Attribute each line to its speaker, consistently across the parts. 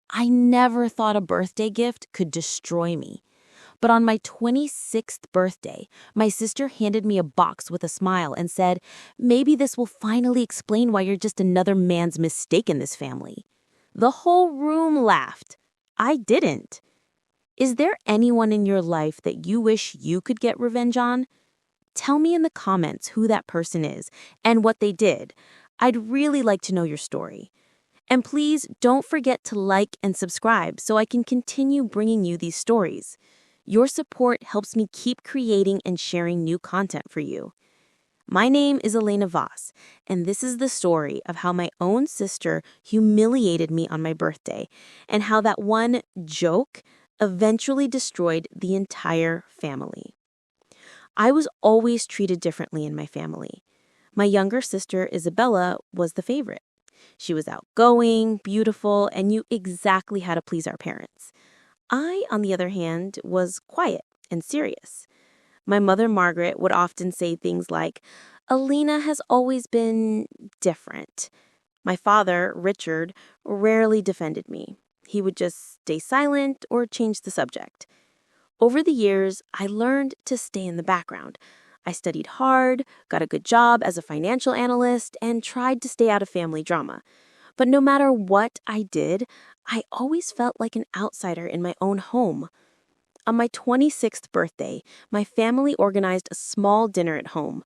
Speaker 1: I never thought a birthday gift could destroy me. But on my 26th birthday, my sister handed me a box with a smile and said, "Maybe this will finally explain why you're just another man's mistake in this family." The whole room laughed. I didn't. Is there anyone in your life that you wish you could get revenge on? Tell me in the comments who that person is and what they did. I'd really like to know your story. And please don't forget to like and subscribe so I can continue bringing you these stories. Your support helps me keep creating and sharing new content for you. My name is Elena Voss, and this is the story of how my own sister humiliated me on my birthday and how that one joke eventually destroyed the entire family. I was always treated differently in my family. My younger sister, Isabella, was the favorite. She was outgoing, beautiful, and knew exactly how to please our parents. I, on the other hand, was quiet and serious. My mother, Margaret, would often say things like, "Elena has always been different." My father, Richard, rarely defended me. He would just stay silent or change the subject. Over the years, I learned to stay in the background. I studied hard, got a good job as a financial analyst, and tried to stay out of family drama. But no matter what I did, I always felt like an outsider in my own home. On my 26th birthday, my family organized a small dinner at home.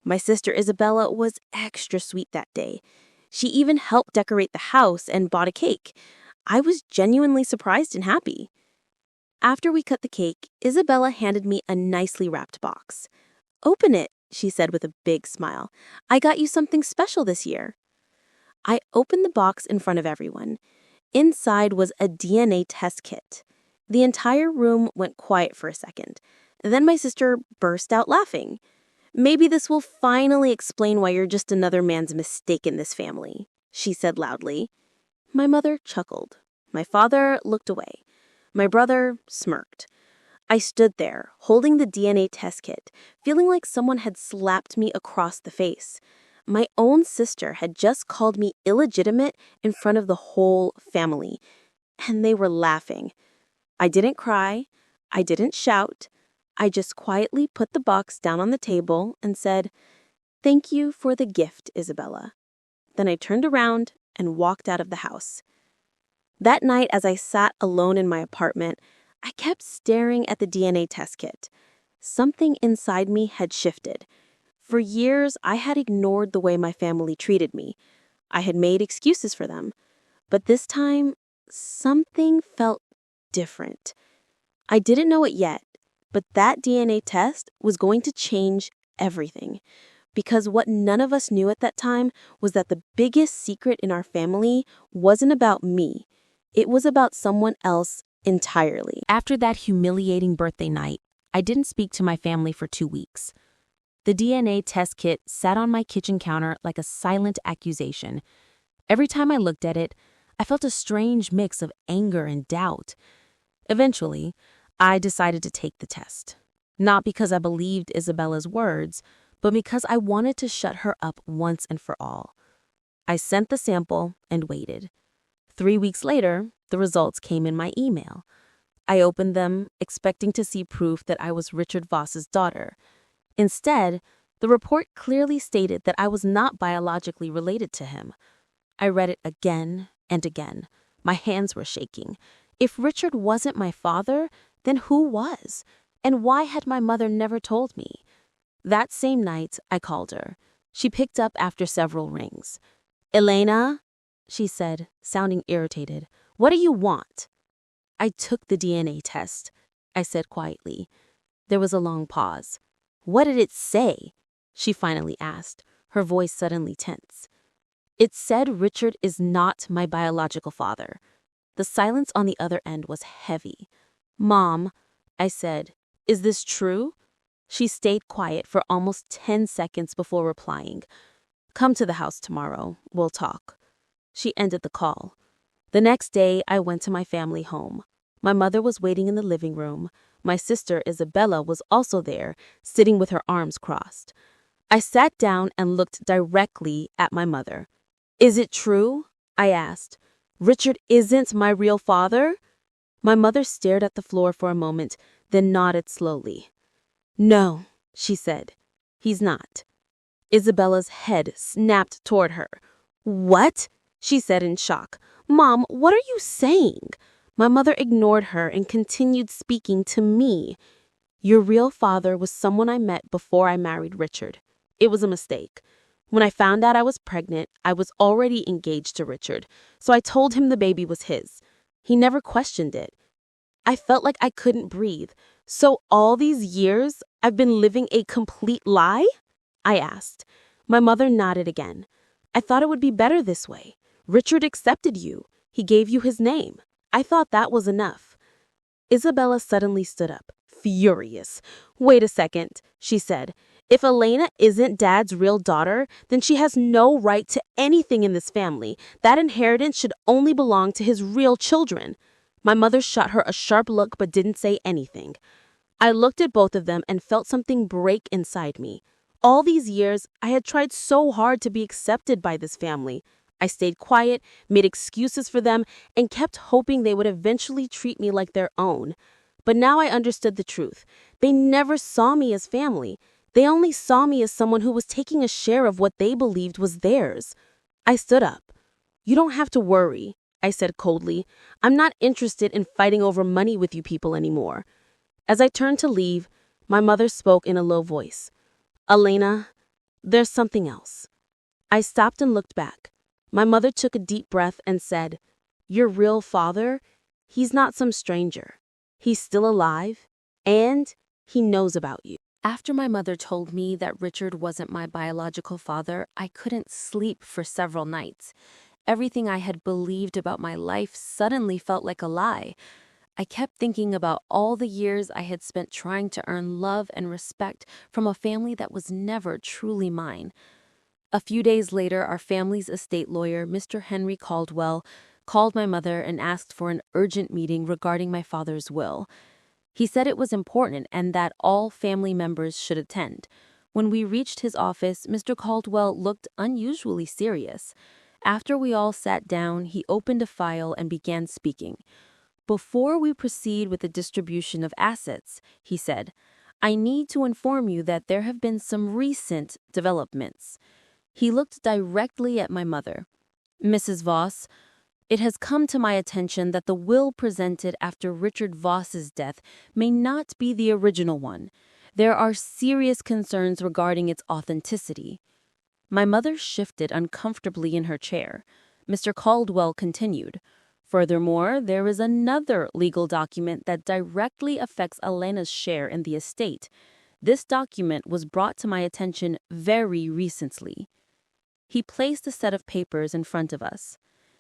Speaker 1: My sister Isabella was extra sweet that day. She even helped decorate the house and bought a cake. I was genuinely surprised and happy. After we cut the cake, Isabella handed me a nicely wrapped box. "Open it," she said with a big smile. "I got you something special this year." I opened the box in front of everyone. Inside was a DNA test kit. The entire room went quiet for a second. Then my sister burst out laughing. "Maybe this will finally explain why you're just another man's mistake in this family," she said loudly. My mother chuckled. My father looked away. My brother smirked. I stood there, holding the DNA test kit, feeling like someone had slapped me across the face. My own sister had just called me illegitimate in front of the whole family, and they were laughing. I didn't cry. I didn't shout. I just quietly put the box down on the table and said, "Thank you for the gift, Isabella." Then I turned around and walked out of the house. That night, as I sat alone in my apartment, I kept staring at the DNA test kit. Something inside me had shifted. For years, I had ignored the way my family treated me. I had made excuses for them. But this time, something felt different. I didn't know it yet, but that DNA test was going to change everything. Because what none of us knew at that time was that the biggest secret in our family wasn't about me. It was about someone else entirely. After that humiliating birthday night, I didn't speak to my family for 2 weeks. The DNA test kit sat on my kitchen counter like a silent accusation. Every time I looked at it, I felt a strange mix of anger and doubt. Eventually, I decided to take the test. Not because I believed Isabella's words, but because I wanted to shut her up once and for all. I sent the sample and waited. 3 weeks later, the results came in my email. I opened them, expecting to see proof that I was Richard Voss's daughter. Instead, the report clearly stated that I was not biologically related to him. I read it again and again. My hands were shaking. If Richard wasn't my father, then who was? And why had my mother never told me? That same night, I called her. She picked up after several rings. "Elena?" she said, sounding irritated. "What do you want?" "I took the DNA test," I said quietly. There was a long pause. "What did it say?" she finally asked, her voice suddenly tense. "It said Richard is not my biological father." The silence on the other end was heavy. "Mom," I said, "is this true?" She stayed quiet for almost 10 seconds before replying. "Come to the house tomorrow. We'll talk." She ended the call. The next day, I went to my family home. My mother was waiting in the living room. My sister, Isabella, was also there, sitting with her arms crossed. I sat down and looked directly at my mother. "Is it true?" I asked. Richard isn't my real father? My mother stared at the floor for a moment, then nodded slowly. No, she said. He's not. Isabella's head snapped toward her. What? She said in shock. Mom, what are you saying? My mother ignored her and continued speaking to me. Your real father was someone I met before I married Richard. It was a mistake. When I found out I was pregnant, I was already engaged to Richard, so I told him the baby was his. He never questioned it. I felt like I couldn't breathe. So all these years, I've been living a complete lie? I asked. My mother nodded again. I thought it would be better this way. Richard accepted you. He gave you his name. I thought that was enough. Isabella suddenly stood up, furious. Wait a second, she said. If Elena isn't Dad's real daughter, then she has no right to anything in this family. That inheritance should only belong to his real children. My mother shot her a sharp look but didn't say anything. I looked at both of them and felt something break inside me. All these years, I had tried so hard to be accepted by this family. I stayed quiet, made excuses for them, and kept hoping they would eventually treat me like their own. But now I understood the truth. They never saw me as family. They only saw me as someone who was taking a share of what they believed was theirs. I stood up. You don't have to worry, I said coldly. I'm not interested in fighting over money with you people anymore. As I turned to leave, my mother spoke in a low voice. Elena, there's something else. I stopped and looked back. My mother took a deep breath and said, Your real father? He's not some stranger. He's still alive, and he knows about you. After my mother told me that Richard wasn't my biological father, I couldn't sleep for several nights. Everything I had believed about my life suddenly felt like a lie. I kept thinking about all the years I had spent trying to earn love and respect from a family that was never truly mine. A few days later, our family's estate lawyer, Mr. Henry Caldwell, called my mother and asked for an urgent meeting regarding my father's will. He said it was important and that all family members should attend. When we reached his office, Mr. Caldwell looked unusually serious. After we all sat down, he opened a file and began speaking. Before we proceed with the distribution of assets, he said, I need to inform you that there have been some recent developments. He looked directly at my mother. Mrs. Voss, it has come to my attention that the will presented after Richard Voss's death may not be the original one. There are serious concerns regarding its authenticity. My mother shifted uncomfortably in her chair. Mr. Caldwell continued. Furthermore, there is another legal document that directly affects Elena's share in the estate. This document was brought to my attention very recently. He placed a set of papers in front of us.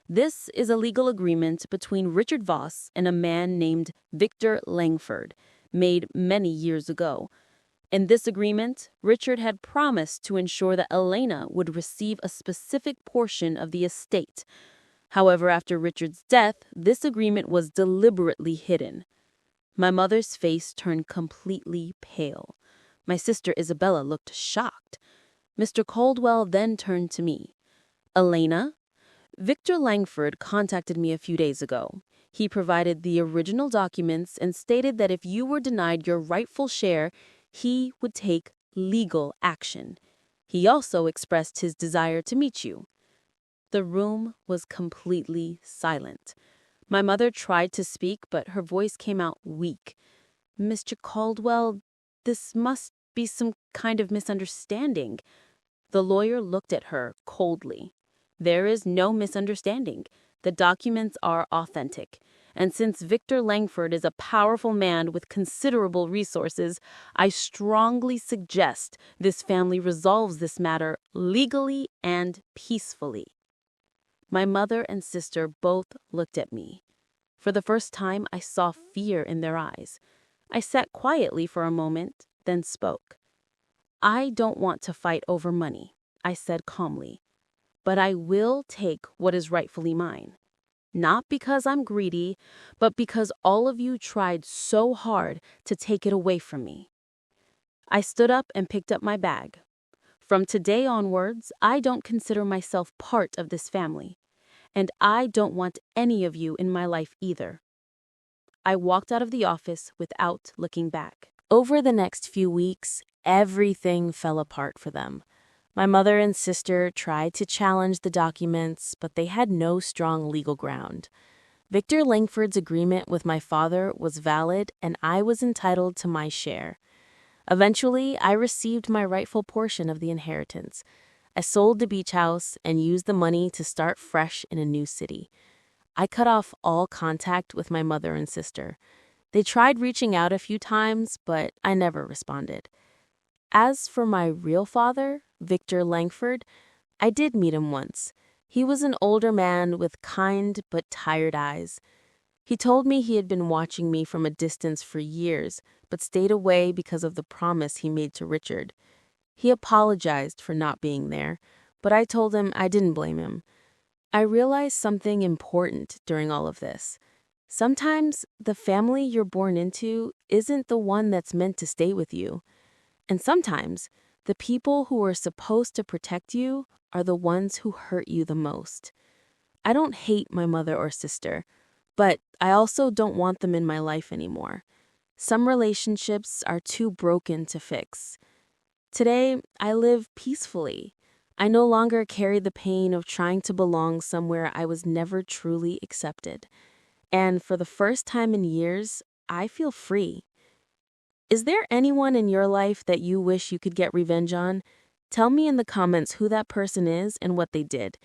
Speaker 1: This is a legal agreement between Richard Voss and a man named Victor Langford, made many years ago. In this agreement, Richard had promised to ensure that Elena would receive a specific portion of the estate. However, after Richard's death, this agreement was deliberately hidden. My mother's face turned completely pale. My sister Isabella looked shocked. Mr. Caldwell then turned to me. Elena, Victor Langford contacted me a few days ago. He provided the original documents and stated that if you were denied your rightful share, he would take legal action. He also expressed his desire to meet you. The room was completely silent. My mother tried to speak, but her voice came out weak. Mr. Caldwell, this must be some kind of misunderstanding. The lawyer looked at her coldly. There is no misunderstanding. The documents are authentic. And since Victor Langford is a powerful man with considerable resources, I strongly suggest this family resolves this matter legally and peacefully. My mother and sister both looked at me. For the first time, I saw fear in their eyes. I sat quietly for a moment, then spoke. I don't want to fight over money, I said calmly, but I will take what is rightfully mine. Not because I'm greedy, but because all of you tried so hard to take it away from me. I stood up and picked up my bag. From today onwards, I don't consider myself part of this family. and I don't want any of you in my life either." I walked out of the office without looking back. Over the next few weeks, everything fell apart for them. My mother and sister tried to challenge the documents, but they had no strong legal ground. Victor Langford's agreement with my father was valid, and I was entitled to my share. Eventually, I received my rightful portion of the inheritance. I sold the beach house and used the money to start fresh in a new city. I cut off all contact with my mother and sister. They tried reaching out a few times, but I never responded. As for my real father, Victor Langford, I did meet him once. He was an older man with kind but tired eyes. He told me he had been watching me from a distance for years, but stayed away because of the promise he made to Richard. He apologized for not being there, but I told him I didn't blame him. I realized something important during all of this. Sometimes the family you're born into isn't the one that's meant to stay with you. And sometimes the people who are supposed to protect you are the ones who hurt you the most. I don't hate my mother or sister, but I also don't want them in my life anymore. Some relationships are too broken to fix. Today, I live peacefully. I no longer carry the pain of trying to belong somewhere I was never truly accepted. And for the first time in years, I feel free. Is there anyone in your life that you wish you could get revenge on? Tell me in the comments who that person is and what they did.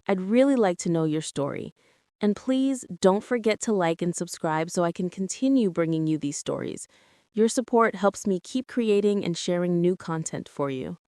Speaker 1: I'd really like to know your story. And please don't forget to like and subscribe so I can continue bringing you these stories. Your support helps me keep creating and sharing new content for you.